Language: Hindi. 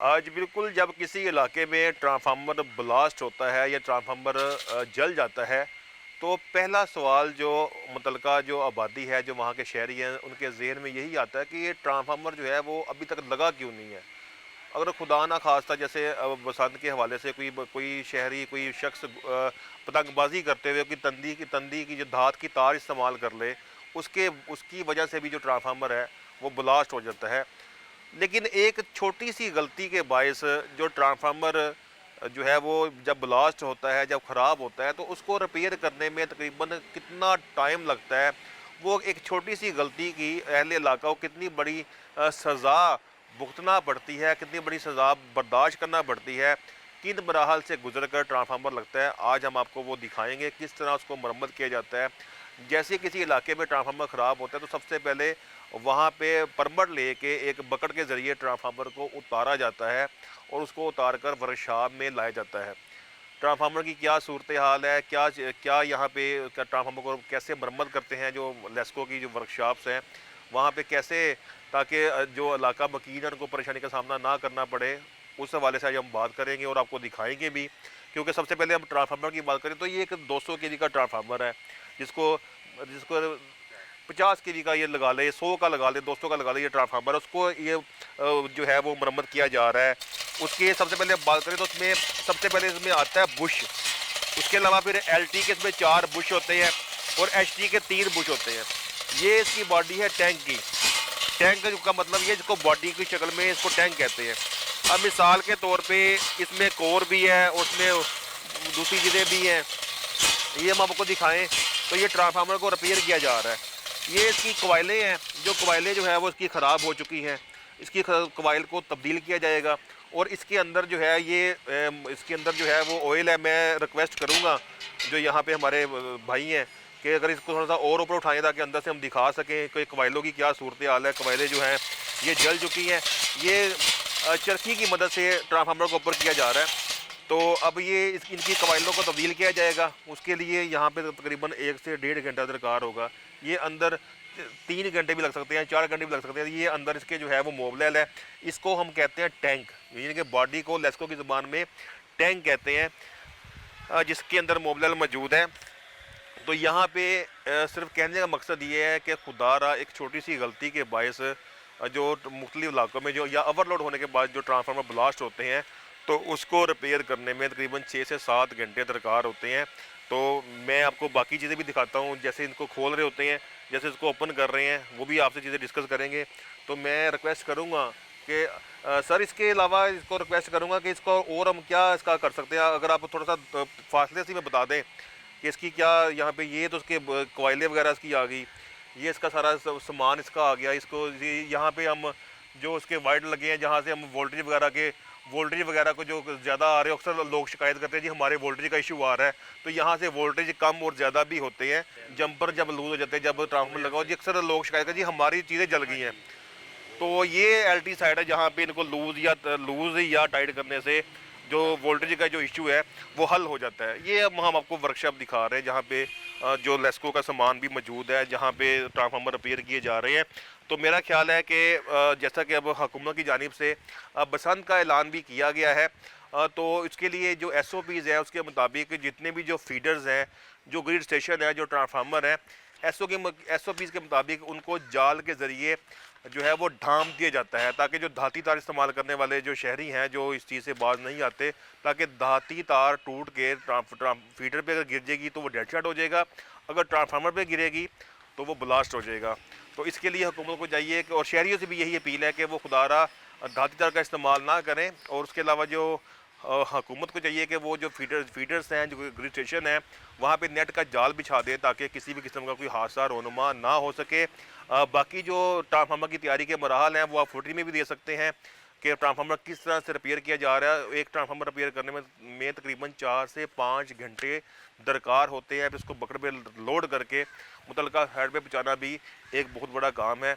आज बिल्कुल जब किसी इलाके में ट्रांसफार्मर ब्लास्ट होता है या ट्रांसफार्मर जल जाता है, तो पहला सवाल जो मुतलका जो आबादी है, जो वहाँ के शहरी हैं, उनके ज़हन में यही आता है कि ये ट्रांसफार्मर जो है वो अभी तक लगा क्यों नहीं है। अगर खुदा ना खास्ता जैसे बसंत के हवाले से कोई शहरी कोई शख्स पतंगबाजी करते हुए कोई तंदी की जो धात की तार इस्तेमाल कर ले, उसके उसकी वजह से भी जो ट्रांसफार्मर है वो ब्लास्ट हो जाता है। लेकिन एक छोटी सी गलती के बायस जो ट्रांसफार्मर जो है वो जब ब्लास्ट होता है, जब ख़राब होता है, तो उसको रिपेयर करने में तकरीबन कितना टाइम लगता है। वो एक छोटी सी गलती की अहले इलाका को कितनी बड़ी सज़ा भुगतना पड़ती है, कितनी बड़ी सज़ा बर्दाश्त करना पड़ती है, किन मराहल से गुजर कर ट्रांसफार्मर लगता है। आज हम आपको वो दिखाएंगे किस तरह उसको मरम्मत किया जाता है। जैसे किसी इलाके में ट्रांसफार्मर ख़राब होता है तो सबसे पहले वहाँ पे परमिट लेके एक बकेट के ज़रिए ट्रांसफार्मर को उतारा जाता है और उसको उतार कर वर्कशॉप में लाया जाता है। ट्रांसफार्मर की क्या सूरत हाल है, क्या क्या यहाँ पे क्या ट्रांसफार्मर को कैसे मरम्मत करते हैं जो लेस्को की जो वर्कशॉप्स हैं वहाँ पे कैसे, ताकि जो इलाका मकीन है उनको परेशानी का सामना ना करना पड़े, उस हवाले से आज हम बात करेंगे और आपको दिखाएंगे भी। क्योंकि सबसे पहले हम ट्रांसफार्मर की बात करें तो ये एक 200 केवी का ट्रांसफार्मर है, जिसको जिसको 50 केवी का ये लगा ले, 100 का लगा ले, 200 का लगा ले, ये ट्रांसफार्मर उसको ये जो है वो मरम्मत किया जा रहा है। उसके सबसे पहले हम बात करें तो उसमें सबसे पहले इसमें आता है बुश। उसके अलावा फिर एल टी के इसमें 4 बुश होते हैं और एच टी के 3 बुश होते हैं। ये इसकी बॉडी है टैंक की। टैंक का मतलब ये, जिसको बॉडी की शक्ल में इसको टैंक कहते हैं। अब मिसाल के तौर पे इसमें कोर भी है, उसमें दूसरी चीज़ें भी हैं। ये हम आपको दिखाएं तो ये ट्रांसफार्मर को रिपेयर किया जा रहा है। ये इसकी कवायलें हैं, जो कवायलें जो है वो इसकी ख़राब हो चुकी हैं। इसकी कवाइल को तब्दील किया जाएगा और इसके अंदर जो है ये इसके अंदर जो है वो ऑयल है। मैं रिक्वेस्ट करूँगा जो यहाँ पे हमारे भाई हैं कि अगर इसको थोड़ा सा और ऊपर उठाएं ताकि अंदर से हम दिखा सकें कि कवाइलों की क्या सूरत हाल है। कवाइलें जो हैं ये जल चुकी हैं। ये चरखी की मदद से ट्रांसफार्मर को ऊपर किया जा रहा है। तो अब ये इनकी कवाइलों को तब्दील किया जाएगा। उसके लिए यहाँ पे तकरीबन 1 से 1.5 घंटा दरकार होगा। ये अंदर 3 घंटे भी लग सकते हैं, 4 घंटे भी लग सकते हैं। ये अंदर इसके जो है वो मोबलेल है, इसको हम कहते हैं टैंक, यानी कि बॉडी को लेस्को की ज़ुबान में टैंक कहते हैं, जिसके अंदर मोबलेल मौजूद है। तो यहाँ पे सिर्फ कहने का मकसद ये है कि खुदारा एक छोटी सी गलती के बायस जो मुख्तलिफ इलाकों में जो या ओवरलोड होने के बाद जो ट्रांसफार्मर ब्लास्ट होते हैं, तो उसको रिपेयर करने में तकरीबन 6 से 7 घंटे दरकार होते हैं। तो मैं आपको बाकी चीज़ें भी दिखाता हूँ, जैसे इनको खोल रहे होते हैं, जैसे इसको ओपन कर रहे हैं, वो भी आपसे चीज़ें डिस्कस करेंगे। तो मैं रिक्वेस्ट करूँगा कि सर इसके अलावा इसको रिक्वेस्ट करूँगा कि इसको और हम क्या इसका कर सकते हैं, अगर आप थोड़ा सा फासले से में बता दें कि इसकी क्या यहाँ पे, ये तो उसके कोयले वगैरह इसकी आ गई, ये इसका सारा सामान इसका आ गया। इसको यहाँ पे हम जो उसके वाइड लगे हैं जहाँ से हम वोल्टेज वगैरह को जो ज़्यादा आ रहे हैं, अक्सर लोग शिकायत करते हैं जी हमारे वोल्टेज का इशू आ रहा है। तो यहाँ से वोल्टेज कम और ज़्यादा भी होते हैं, जंपर जब लूज हो जाते हैं, जब ट्रांसफार्मर लगाओ जी, अक्सर लोग शिकायत करते हैं जी हमारी चीज़ें जल गई हैं। तो ये एल टी साइड है जहाँ पे इनको लूज या टाइट करने से जो वोल्टेज का जो इशू है वो हल हो जाता है। ये अब हम आपको वर्कशॉप दिखा रहे हैं जहाँ पे जो लेस्को का सामान भी मौजूद है, जहाँ पे ट्रांसफार्मर रिपेयर किए जा रहे हैं। तो मेरा ख्याल है कि जैसा कि अब हुकूमत की जानिब से बसंत का ऐलान भी किया गया है, तो इसके लिए जो SOPs है उसके मुताबिक जितने भी जो फीडर्स हैं, जो ग्रिड स्टेशन है, जो ट्रांसफार्मर है, SOPs के मुताबिक उनको जाल के ज़रिए जो है वो ढांप दिया जाता है, ताकि जो धाती तार इस्तेमाल करने वाले जो शहरी हैं जो इस चीज़ से बाज नहीं आते, ताकि धाती तार टूट के फीडर पे अगर गिर जाएगी तो वो डेड शॉट हो जाएगा, अगर ट्रांसफार्मर पे गिरेगी तो वो ब्लास्ट हो जाएगा। तो इसके लिए हुकूमत को चाहिए कि, और शहरियों से भी यही अपील है कि वो खुदारा धाती तार का इस्तेमाल ना करें। और उसके अलावा जो हुकूमत को चाहिए कि वो जो फीडर्स हैं, जो ग्रिड स्टेशन है, वहाँ पे नेट का जाल बिछा दे ताकि किसी भी किस्म का कोई हादसा रोनुमा ना हो सके। बाकी जो ट्रांसफार्मर की तैयारी के मराहल हैं वो आप फुटरी में भी दे सकते हैं कि ट्रांसफार्मर किस तरह से रिपेयर किया जा रहा है। एक ट्रांसफार्मर रिपेयर करने में तकरीबन 4 से 5 घंटे दरकार होते हैं। फिर इसको बकड़ पे लोड करके मुतलका हेड पे पहुँचाना भी एक बहुत बड़ा काम है।